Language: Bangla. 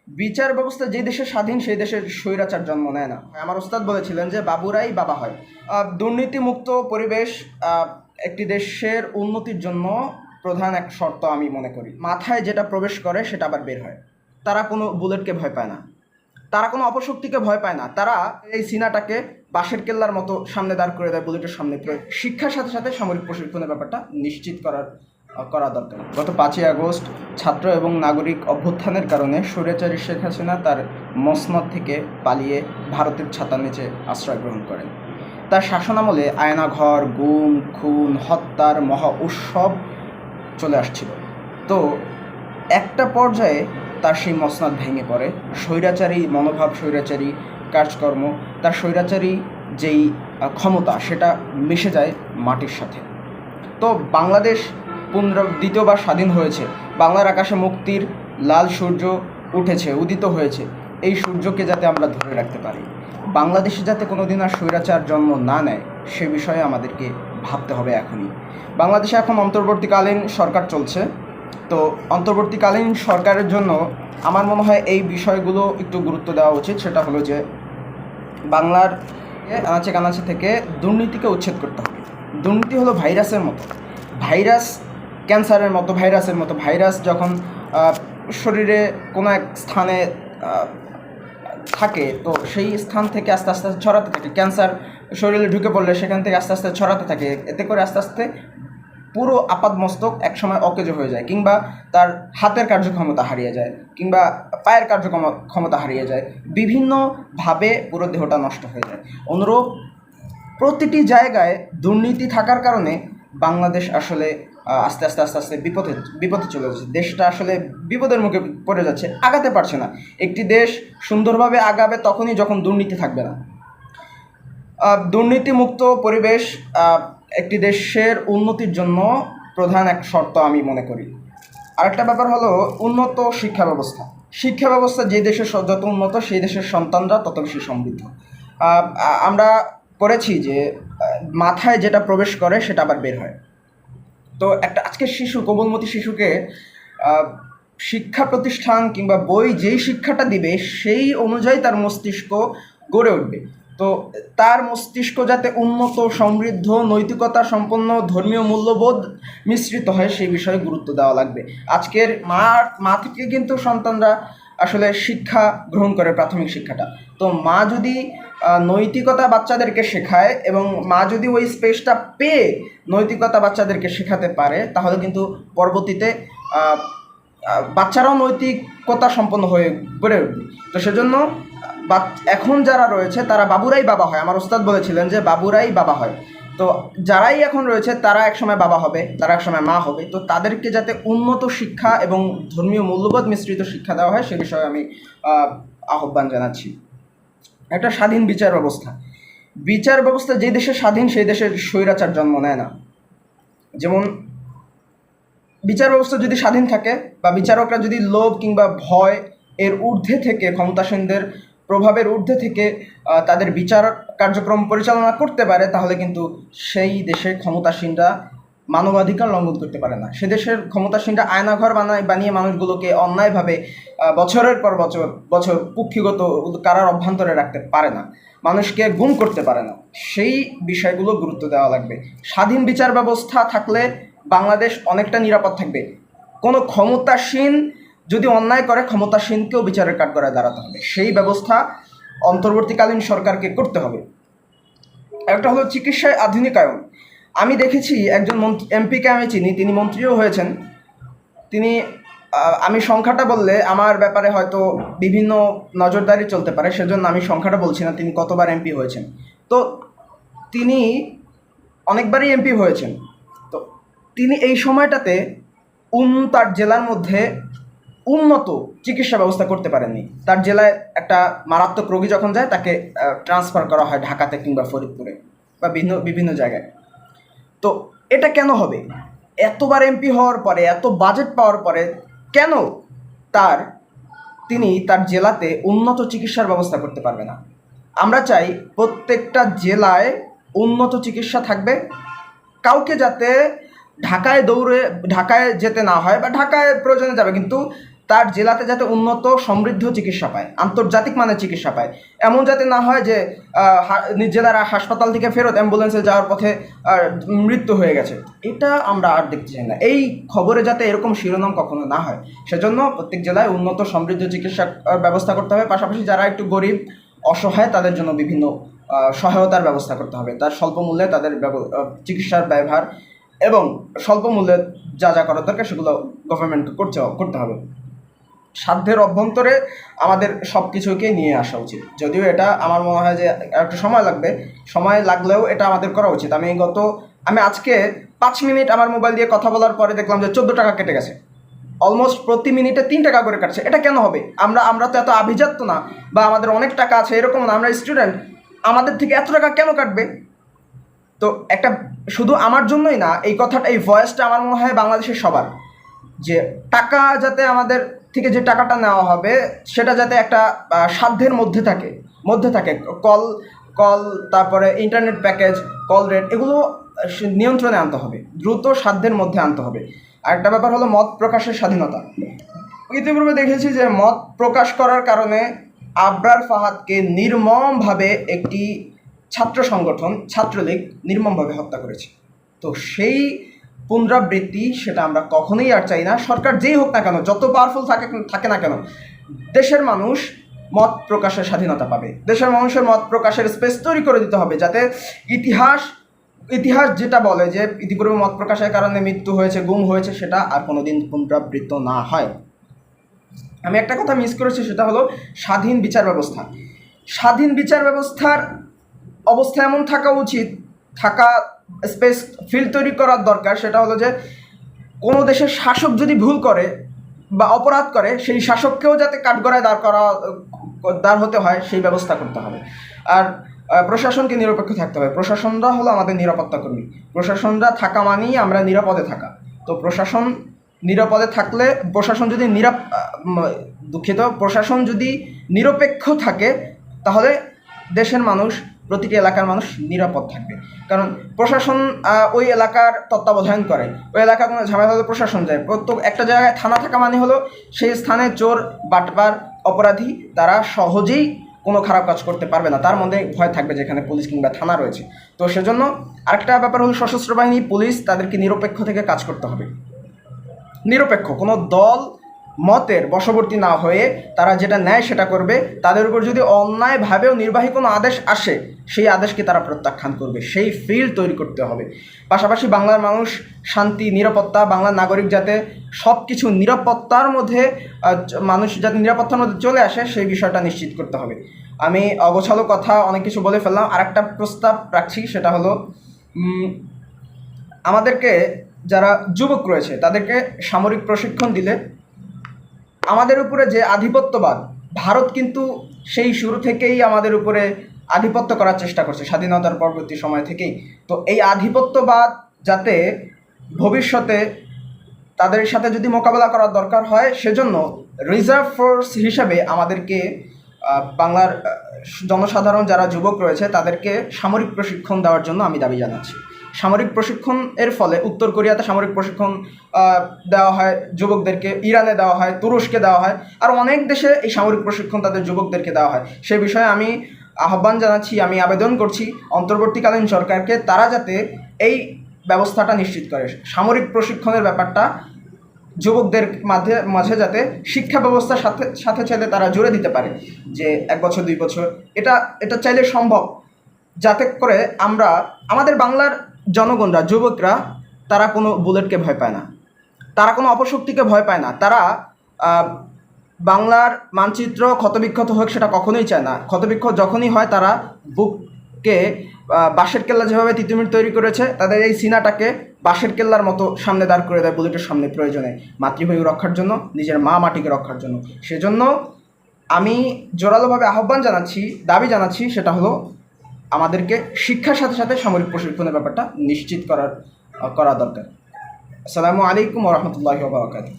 বিচার ব্যবস্থা যে দেশে স্বাধীন সেই দেশের স্বৈরাচার জন্ম নেয় না। আমার ওস্তাদ বলেছিলেন যে বাবুরাই বাবা হয়। দুর্নীতিমুক্ত পরিবেশ একটি দেশের উন্নতির জন্য প্রধান এক শর্ত আমি মনে করি। মাথায় যেটা প্রবেশ করে সেটা আবার বের হয়। তারা কোনো বুলেটকে ভয় পায় না, তারা কোনো অপশক্তিকে ভয় পায় না। তারা এই সিনাটাকে বাঁশের কেল্লার মতো সামনে দাঁড় করে দেয় বুলেটের সামনে। শিক্ষার সাথে সাথে সামরিক প্রশিক্ষণের ব্যাপারটা নিশ্চিত করা দরকার। গত 5ই আগস্ট ছাত্র এবং নাগরিক অভ্যুত্থানের কারণে স্বৈরাচারী শেখ হাসিনা তার মসনদ থেকে পালিয়ে ভারতের ছাতার নিচে আশ্রয় গ্রহণ করেন। তার শাসনামলে আয়নাঘর, গুম, খুন, হত্যার মহা উৎসব চলে আসছিল। তো একটা পর্যায়ে তার সেই মসনদ ভেঙে পড়ে। স্বৈরাচারী মনোভাব, স্বৈরাচারী কাজকর্ম, তার স্বৈরাচারী যেই ক্ষমতা সেটা মিশে যায় মাটির সাথে। তো বাংলাদেশ দ্বিতীয়বার স্বাধীন হয়েছে। বাংলার আকাশে মুক্তির লাল সূর্য উঠেছে, উদিত হয়েছে। এই সূর্যকে যাতে আমরা ধরে রাখতে পারি, বাংলাদেশে যাতে কোনোদিন আর স্বৈরাচার জন্ম না নেয়, সে বিষয়ে আমাদেরকে ভাবতে হবে এখনই। বাংলাদেশে এখন অন্তর্বর্তীকালীন সরকার চলছে। তো অন্তর্বর্তীকালীন সরকারের জন্য আমার মনে হয় এই বিষয়গুলো একটু গুরুত্ব দেওয়া উচিত। সেটা হলো যে বাংলার আনাচে কানাচে থেকে দুর্নীতিকে উচ্ছেদ করতে হবে। দুর্নীতি হলো ভাইরাসের মতো, ভাইরাস ক্যান্সারের মতো, ভাইরাস যখন শরীরে কোনো এক স্থানে থাকে, তো সেই স্থান থেকে আস্তে আস্তে ছড়াতে থাকে। ক্যান্সার শরীরে ঢুকে পড়লে সেখান থেকে আস্তে আস্তে ছড়াতে থাকে। এতে করে আস্তে আস্তে পুরো আপাদমস্তক একসময় অকেজো হয়ে যায়, কিংবা তার হাতের কার্যক্ষমতা হারিয়ে যায়, কিংবা পায়ের কার্যক্ষমতা হারিয়ে যায়। বিভিন্নভাবে পুরো দেহটা নষ্ট হয়ে যায়। অনুরূপ প্রতিটি জায়গায় দুর্নীতি থাকার কারণে বাংলাদেশ আসলে আস্তে আস্তে আস্তে আস্তে বিপদে চলে যাচ্ছে। দেশটা আসলে বিপদের মুখে পড়ে যাচ্ছে, আগাতে পারছে না। একটি দেশ সুন্দরভাবে আগাবে তখনই যখন দুর্নীতি থাকবে না। দুর্নীতিমুক্ত পরিবেশ একটি দেশের উন্নতির জন্য প্রধান এক শর্ত আমি মনে করি। আরেকটা ব্যাপার হলো উন্নত শিক্ষা ব্যবস্থা। শিক্ষা ব্যবস্থা যে দেশের যত উন্নত, সেই দেশের সন্তানরা তত বেশি সমৃদ্ধ। আমরা করেছি যে মাথায় যেটা প্রবেশ করে সেটা আবার বের হয়। তো একটা আজকের শিশু, কোমলমতি শিশুকে শিক্ষা প্রতিষ্ঠান কিংবা বই যেই শিক্ষাটা দিবে সেই অনুযায়ী তার মস্তিষ্ক গড়ে উঠবে। তো তার মস্তিষ্ক যাতে উন্নত, সমৃদ্ধ, নৈতিকতা সম্পন্ন, ধর্মীয় মূল্যবোধ মিশ্রিত হয়, সেই বিষয়ে গুরুত্ব দেওয়া লাগবে। আজকের মা থেকে কিন্তু সন্তানরা আসলে শিক্ষা গ্রহণ করে, প্রাথমিক শিক্ষাটা। তো মা যদি নৈতিকতা বাচ্চাদেরকে শেখায় এবং মা যদি ওই স্পেসটা পেয়ে নৈতিকতা বাচ্চাদেরকে শেখাতে পারে, তাহলে কিন্তু পরবর্তীতে বাচ্চারাও নৈতিকতা সম্পন্ন হয়ে গড়ে উঠবে। তো সেজন্য এখন যারা রয়েছে তারা বাবুরাই বাবা হয়। আমার ওস্তাদ বলেছিলেন যে বাবুরাই বাবা হয়। তো যারাই এখন রয়েছে তারা একসময় বাবা হবে, তারা একসময় মা হবে। তো তাদেরকে যাতে উন্নত শিক্ষা এবং ধর্মীয় মূল্যবোধ মিশ্রিত শিক্ষা দেওয়া হয়, সে বিষয়ে আমি আহ্বান জানাচ্ছি। একটা স্বাধীন বিচার ব্যবস্থা যে দেশে স্বাধীন সেই দেশের স্বৈরাচার জন্ম নেয় না। যেমন বিচার ব্যবস্থা যদি স্বাধীন থাকে বা বিচারকরা যদি লোভ কিংবা ভয় এর ঊর্ধ্বে থেকে, ক্ষমতাসীনদের প্রভাবের ঊর্ধ্বে থেকে তাদের বিচার কার্যক্রম পরিচালনা করতে পারে, তাহলে কিন্তু সেই দেশের ক্ষমতাসীনরা মানবাধিকার লঙ্ঘন করতে পারে না। সে দেশের ক্ষমতাসীনরা আয়নাঘর বানিয়ে মানুষগুলোকে অন্যায়ভাবে বছরের পর বছর কুক্ষিগত কারার অভ্যন্তরে রাখতে পারে না, মানুষকে গুম করতে পারে না। সেই বিষয়গুলো গুরুত্ব দেওয়া লাগবে। স্বাধীন বিচার ব্যবস্থা থাকলে বাংলাদেশ অনেকটা নিরাপদ থাকবে। কোনো ক্ষমতাসীন যদি অন্যায় করে, ক্ষমতাসীনকেও বিচারের কাঠগড়ায় দাঁড়াতে হবে। সেই ব্যবস্থা অন্তর্বর্তীকালীন সরকারকে করতে হবে। একটা হলো চিকিৎসায় আধুনিকায়ন। আমি দেখেছি একজন এমপিকে আমি চিনি, তিনি মন্ত্রীও হয়েছেন। তিনি আমি সংখ্যাটা বললে আমার ব্যাপারে হয়তো বিভিন্ন নজরদারি চলতে পারে, সেজন্য আমি সংখ্যাটা বলছি না তিনি কতবার এমপি হয়েছেন। তো তিনি অনেকবারই এমপি হয়েছেন। তো তিনি এই সময়টাতে তার জেলার মধ্যে উন্নত চিকিৎসা ব্যবস্থা করতে পারেননি। তার জেলায় একটা মারাত্মক রোগী যখন যায়, তাকে ট্রান্সফার করা হয় ঢাকাতে কিংবা ফরিদপুরে বা বিভিন্ন জায়গায়। তো এটা কেন হবে? এতবার এমপি হওয়ার পরে, এত বাজেট পাওয়ার পরে কেন তিনি তার জেলাতে উন্নত চিকিৎসার ব্যবস্থা করতে পারবে না? আমরা চাই প্রত্যেকটা জেলায় উন্নত চিকিৎসা থাকবে। কাউকে যাতে ঢাকায় যেতে না হয়, বা ঢাকায় প্রয়োজনে যাবে, কিন্তু তার জেলাতে যাতে উন্নত সমৃদ্ধ চিকিৎসা পায়, আন্তর্জাতিক মানের চিকিৎসা পায়। এমন যাতে না হয় যে নিজ জেলার হাসপাতাল থেকে ফেরত অ্যাম্বুলেন্সে যাওয়ার পথে মৃত্যু হয়ে গেছে, এটা আমরা আর দেখতে চাই না। এই খবরে যাতে এরকম শিরোনাম কখনো না হয়, সেজন্য প্রত্যেক জেলায় উন্নত সমৃদ্ধ চিকিৎসা ব্যবস্থা করতে হবে। পাশাপাশি যারা একটু গরিব অসহায় তাদের জন্য বিভিন্ন সহায়তার ব্যবস্থা করতে হবে। তার স্বল্প মূল্যে তাদের চিকিৎসার ব্যয়ভার এবং স্বল্প মূল্যে যা যা করার দরকার সেগুলো গভর্নমেন্ট করতে হবে। সাধ্যের অভ্যন্তরে আমাদের সব কিছুকে নিয়ে আসা উচিত। যদিও এটা আমার মনে হয় যে একটু সময় লাগবে, সময় লাগলেও এটা আমাদের করা উচিত। আমি আজকে 5 মিনিট আমার মোবাইল দিয়ে কথা বলার পরে দেখলাম যে 14 টাকা কেটে গেছে। অলমোস্ট প্রতি মিনিটে 3 টাকা করে কাটছে। এটা কেন হবে? আমরা তো এত আভিজাত্য না, বা আমাদের অনেক টাকা আছে এরকম না, আমরা স্টুডেন্ট, আমাদের থেকে এত টাকা কেন কাটবে? তো একটা শুধু আমার জন্যই না, এই কথাটা, এই ভয়েসটা আমার মনে হয় বাংলাদেশের সবার, যে টাকা যাতে আমাদের থেকে যে টাকাটা নেওয়া হবে সেটা যাতে একটা সাধ্যের মধ্যে থাকে। কল তারপরে ইন্টারনেট প্যাকেজ, কল রেট, এগুলো নিয়ন্ত্রণে আনতে হবে, দ্রুত সাধ্যের মধ্যে আনতে হবে। আরেকটা ব্যাপার হলো মত প্রকাশের স্বাধীনতা। ইতিপূর্বে দেখেছি যে মত প্রকাশ করার কারণে আবরার ফাহাদকে নির্মমভাবে একটি ছাত্র সংগঠন ছাত্রলীগ নির্মমভাবে হত্যা করেছে। তো সেই পুনরাবৃত্তি সেটা আমরা কখনোই আর চাই না। সরকার যেই হোক না কেন, যত পাওয়ারফুল থাকে না কেন, দেশের মানুষ মত প্রকাশের স্বাধীনতা পাবে। দেশের মানুষের মত প্রকাশের স্পেস তৈরি করে দিতে হবে, যাতে ইতিহাস যেটা বলে যে ইতিপূর্বে মত প্রকাশের কারণে মৃত্যু হয়েছে, গুম হয়েছে, সেটা আর কোনোদিন পুনরাবৃত্ত না হয়। আমি একটা কথা মিস করেছি, সেটা হলো স্বাধীন বিচার ব্যবস্থা। স্বাধীন বিচার ব্যবস্থার অবস্থা এমন থাকা স্পেস ফিল্ড তৈরি করার দরকার। সেটা হলো যে কোনো দেশের শাসক যদি ভুল করে বা অপরাধ করে, সেই শাসককেও যাতে কাঠগড়ায় দাঁড় হতে হয়, সেই ব্যবস্থা করতে হবে। আর প্রশাসনকে নিরপেক্ষ থাকতে হবে। প্রশাসনরা হলো আমাদের নিরাপত্তা কর্মী। প্রশাসনরা থাকা মানেই আমরা নিরাপদে থাকা। তো প্রশাসন নিরাপদে থাকলে, প্রশাসন যদি নিরপেক্ষ থাকে, তাহলে দেশের মানুষ, প্রতিটি এলাকার মানুষ নিরাপদ থাকবে। কারণ প্রশাসন ওই এলাকার তত্ত্বাবধান করে, ওই এলাকার কোনো ঝামেলা হলে প্রশাসন যায়। প্রত্যেক একটা জায়গায় থানা থাকা মানে হলো সেই স্থানে চোর, বাটপার, অপরাধী তারা সহজেই কোনো খারাপ কাজ করতে পারবে না, তার মধ্যে ভয় থাকবে যেখানে পুলিশ কিংবা থানা রয়েছে। তো সেজন্য আরেকটা ব্যাপার হলো সশস্ত্র বাহিনী, পুলিশ, তাদেরকে নিরপেক্ষ থেকে কাজ করতে হবে। নিরপেক্ষ, কোনো দল মতের বশবর্তী না হয়ে তারা যেটা নেয় সেটা করবে। তাদের উপর যদি অন্যায়ভাবেও নির্বাহী কোনো আদেশ আসে, সেই আদেশকে তারা প্রত্যাখ্যান করবে। সেই ফিল্ড তৈরি করতে হবে। পাশাপাশি বাংলার মানুষ শান্তি, নিরাপত্তা, বাংলার নাগরিক যাতে সব কিছু নিরাপত্তার মধ্যে চলে আসে, সেই বিষয়টা নিশ্চিত করতে হবে। আমি অগোছালো কথা অনেক কিছু বলে ফেললাম। আরেকটা প্রস্তাব রাখছি, সেটা হলো আমাদেরকে যারা যুবক রয়েছে তাদেরকে সামরিক প্রশিক্ষণ দিলে আমাদের উপরে যে আধিপত্যবাদ, ভারত কিন্তু সেই শুরু থেকেই আমাদের উপরে আধিপত্য করার চেষ্টা করছে, স্বাধীনতার পরবর্তী সময় থেকেই। তো এই আধিপত্যবাদ যাতে ভবিষ্যতে তাদের সাথে যদি মোকাবেলা করার দরকার হয়, সেজন্য রিজার্ভ ফোর্স হিসাবে আমাদেরকে বাংলার জনসাধারণ যারা যুবক রয়েছে তাদেরকে সামরিক প্রশিক্ষণ দেওয়ার জন্য আমি দাবি জানাচ্ছি। সামরিক প্রশিক্ষণ এর ফলে উত্তর কোরিয়াতে সামরিক প্রশিক্ষণ দেওয়া হয় যুবকদেরকে, ইরানে দেওয়া হয়, তুরস্কে দেওয়া হয়, আর অনেক দেশে এই সামরিক প্রশিক্ষণ তাদের যুবকদেরকে দেওয়া হয়। সে বিষয়ে আমি আহ্বান জানাচ্ছি, আমি আবেদন করছি অন্তর্বর্তীকালীন সরকারকে, তারা যাতে এই ব্যবস্থাটা নিশ্চিত করে, সামরিক প্রশিক্ষণের ব্যাপারটা যুবকদের মাঝে যাতে শিক্ষা ব্যবস্থার সাথে চাইলে তারা জুড়ে দিতে পারে, যে 1 বছর 2 বছর, এটা চাইলে সম্ভব, যাতে করে আমাদের বাংলার জনগণরা, যুবকরা, তারা কোনো বুলেটকে ভয় পায় না, তারা কোনো অপশক্তিকে ভয় পায় না, তারা বাংলার মানচিত্র ক্ষতবিক্ষত হোক সেটা কখনোই চায় না। ক্ষতবিক্ষত যখনই হয়, তারা বুককে বাঁশের কেল্লা যেভাবে তিতুমির তৈরি করেছে, তাদের এই সিনাটাকে বাঁশের কেল্লার মতো সামনে দাঁড় করে দেয় বুলেটের সামনে, প্রয়োজনে মাতৃভূমি রক্ষার জন্য, নিজের মা মাটিকে রক্ষার জন্য। সেজন্য আমি জোরালোভাবে আহ্বান জানাচ্ছি, দাবি জানাচ্ছি, সেটা হলো আমাদেরকে শিক্ষার সাথে সাথে সামরিক প্রশিক্ষণের ব্যাপারটা নিশ্চিত করা দরকার। আসসালামু আলাইকুম ওয়া রাহমাতুল্লাহি ওয়া বারাকাতুহু।